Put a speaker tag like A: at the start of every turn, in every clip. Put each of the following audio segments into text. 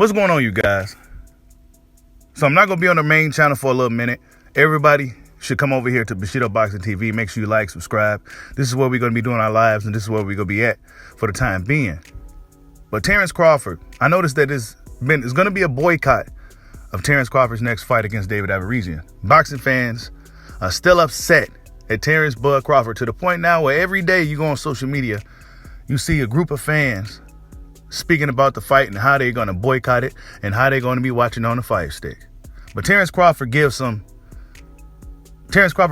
A: What's going on, you guys? So I'm not going to be on the main channel for a little minute. Everybody should come over here to Bushido Boxing TV. Make sure you like, subscribe. This is where we're going to be doing our lives, and this is where we're going to be at for the time being. But Terence Crawford, I noticed that it's going to be a boycott of Terence Crawford's next fight against David Averesian. Boxing fans are still upset at Terence Bud Crawford to the point now where every day you go on social media, you see a group of fans speaking about the fight and how they're going to boycott it and how they're going to be watching on the Fire Stick. But Terence Crawford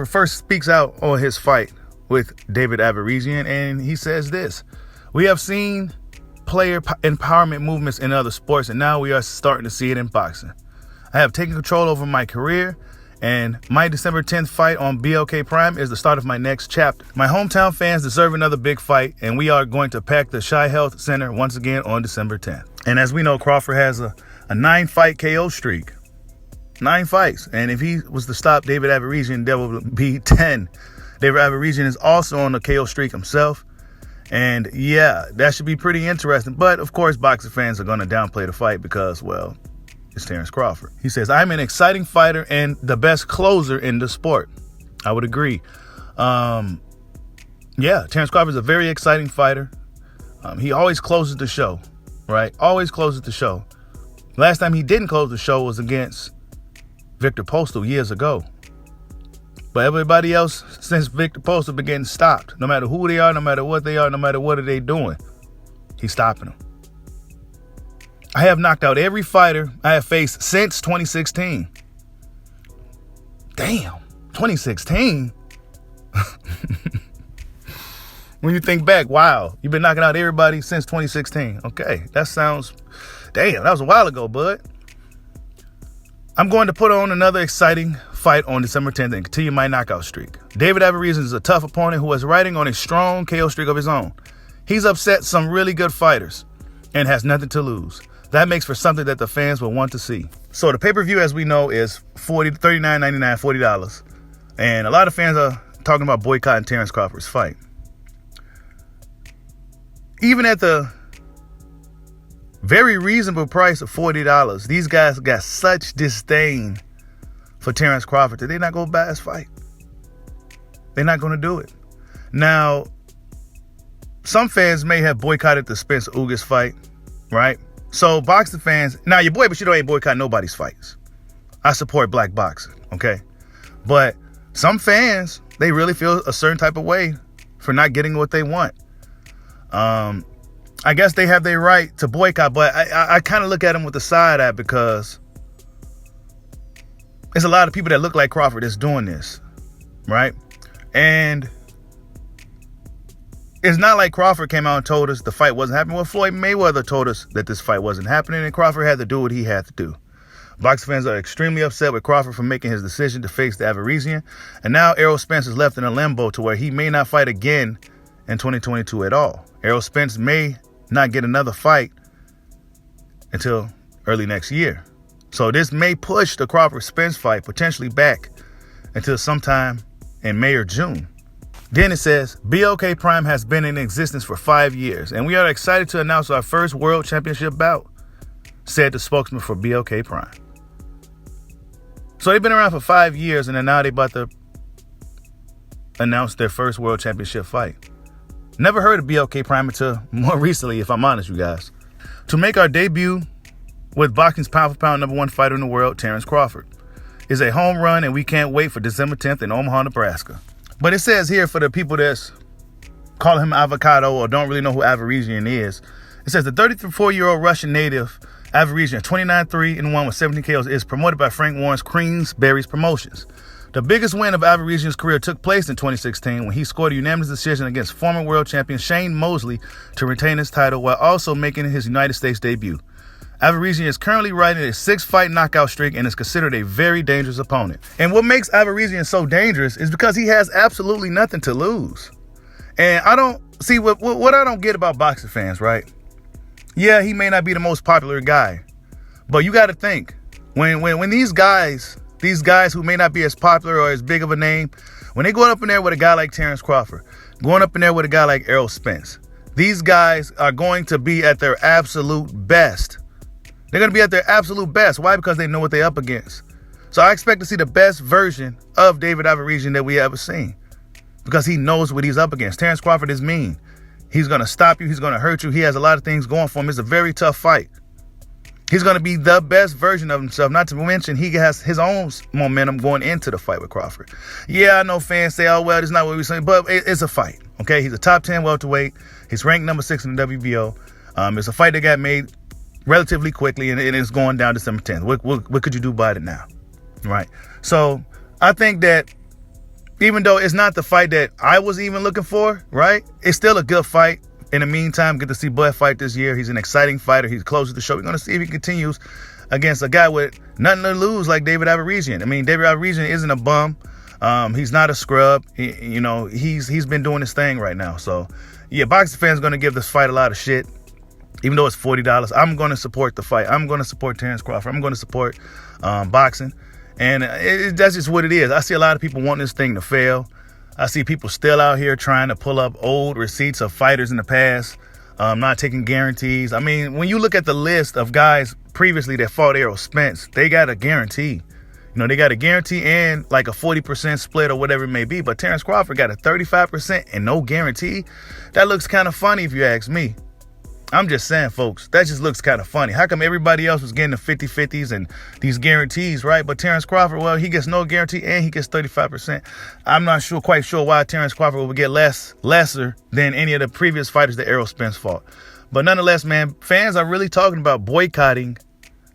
A: first speaks out on his fight with David Averesian, and he says this: "We have seen player empowerment movements in other sports, and now we are starting to see it in boxing. I have taken control over my career, and my December 10th fight on BLK Prime is the start of my next chapter. My hometown fans deserve another big fight, and we are going to pack the Chi Health Center once again on December 10th. And as we know, Crawford has a 9-fight KO streak. 9 fights. And if he was to stop David Averesian, there would be 10. David Averesian is also on the KO streak himself. And yeah, that should be pretty interesting. But of course, boxing fans are going to downplay the fight because, well, it's Terence Crawford. He says, "I'm an exciting fighter and the best closer in the sport." I would agree. Yeah, Terence Crawford is a very exciting fighter. He always closes the show, right? Always closes the show. Last time he didn't close the show was against Victor Postal years ago. But everybody else since Victor Postal been getting stopped. No matter who they are, no matter what they are, no matter what are they doing, he's stopping them. "I have knocked out every fighter I have faced since 2016. Damn, 2016? When you think back, wow, you've been knocking out everybody since 2016. Okay, that was a while ago, bud. "I'm going to put on another exciting fight on December 10th and continue my knockout streak. David Averesian is a tough opponent who is riding on a strong KO streak of his own. He's upset some really good fighters and has nothing to lose. That makes for something that the fans will want to see." So the pay-per-view, as we know, is $39.99, $40. And a lot of fans are talking about boycotting Terence Crawford's fight. Even at the very reasonable price of $40, these guys got such disdain for Terence Crawford that they're not going to buy his fight. They're not going to do it. Now, some fans may have boycotted the Spence Ugas fight, right? So boxing fans, now your boy Bushido ain't boycott nobody's fights. I support black boxing, okay? But some fans, they really feel a certain type of way for not getting what they want. I guess they have their right to boycott, but I kind of look at them with the side eye because there's a lot of people that look like Crawford that's doing this, right? And it's not like Crawford came out and told us the fight wasn't happening. Well, Floyd Mayweather told us that this fight wasn't happening, and Crawford had to do what he had to do. Boxing fans are extremely upset with Crawford for making his decision to face the Averesian, and now Errol Spence is left in a limbo to where he may not fight again in 2022 at all. Errol Spence may not get another fight until early next year. So this may push the Crawford-Spence fight potentially back until sometime in May or June. Then it says, "BLK Prime has been in existence for 5 years, and we are excited to announce our first World Championship bout," said the spokesman for BLK Prime. So they've been around for 5 years, and then now they're about to announce their first World Championship fight. Never heard of BLK Prime until more recently, if I'm honest, you guys. "To make our debut with boxing's pound-for-pound #1 fighter in the world, Terence Crawford, is a home run, and we can't wait for December 10th in Omaha, Nebraska." But it says here, for the people that's calling him avocado or don't really know who Averesian is, it says the 34-year-old Russian native Averesian, 29-3-1 with 17 KOs, is promoted by Frank Warren's Queensberry's Promotions. The biggest win of Averesian's career took place in 2016 when he scored a unanimous decision against former world champion Shane Mosley to retain his title while also making his United States debut. Averesian is currently riding a 6-fight knockout streak and is considered a very dangerous opponent. And what makes Averesian so dangerous is because he has absolutely nothing to lose. And I don't see what I don't get about boxing fans, right? Yeah, he may not be the most popular guy, but you got to think when these guys who may not be as popular or as big of a name, when they go up in there with a guy like Terence Crawford, going up in there with a guy like Errol Spence, these guys are going to be at their absolute best. They're going to be at their absolute best. Why? Because they know what they're up against. So I expect to see the best version of David Averesian that we ever seen, because he knows what he's up against. Terence Crawford is mean. He's going to stop you. He's going to hurt you. He has a lot of things going for him. It's a very tough fight. He's going to be the best version of himself. Not to mention, he has his own momentum going into the fight with Crawford. Yeah, I know fans say, oh, well, that's not what we're saying, but it's a fight. Okay, he's a top 10 welterweight. He's ranked number 6 in the WBO. It's a fight that got made relatively quickly, and it's going down December 10th. What could you do about it now? Right. So I think that even though it's not the fight that I was even looking for, right, it's still a good fight. In the meantime, get to see Bud fight this year. He's an exciting fighter. He's close to the show. We're going to see if he continues against a guy with nothing to lose like David Averesian. I mean, David Averesian isn't a bum. He's not a scrub. He's been doing his thing right now. So, yeah, boxing fans are going to give this fight a lot of shit. Even though it's $40, I'm going to support the fight. I'm going to support Terence Crawford. I'm going to support boxing. And that's just what it is. I see a lot of people wanting this thing to fail. I see people still out here trying to pull up old receipts of fighters in the past, not taking guarantees. I mean, when you look at the list of guys previously that fought Errol Spence, they got a guarantee. They got a guarantee and like a 40% split or whatever it may be. But Terence Crawford got a 35% and no guarantee. That looks kind of funny if you ask me. I'm just saying, folks, that just looks kind of funny. How come everybody else was getting the 50-50s and these guarantees, right? But Terence Crawford, well, he gets no guarantee and he gets 35%. I'm not quite sure why Terence Crawford would get lesser than any of the previous fighters that Errol Spence fought. But nonetheless, man, fans are really talking about boycotting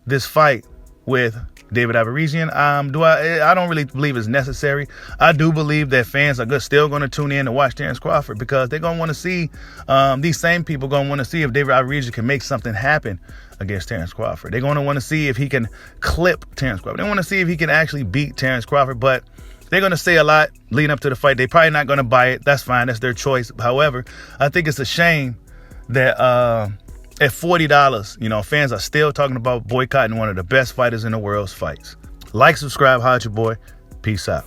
A: this fight with David Averesian. I don't really believe it's necessary. I do believe that fans are still going to tune in and watch Terence Crawford, because they're going to want to see, these same people going to want to see if David Averesian can make something happen against Terence Crawford. They're going to want to see if he can clip Terence Crawford. They want to see if he can actually beat Terence Crawford, but they're going to say a lot leading up to the fight. They're probably not going to buy it. That's fine. That's their choice. However, I think it's a shame that at $40, fans are still talking about boycotting one of the best fighters in the world's fights. Like, subscribe, holla at your boy. Peace out.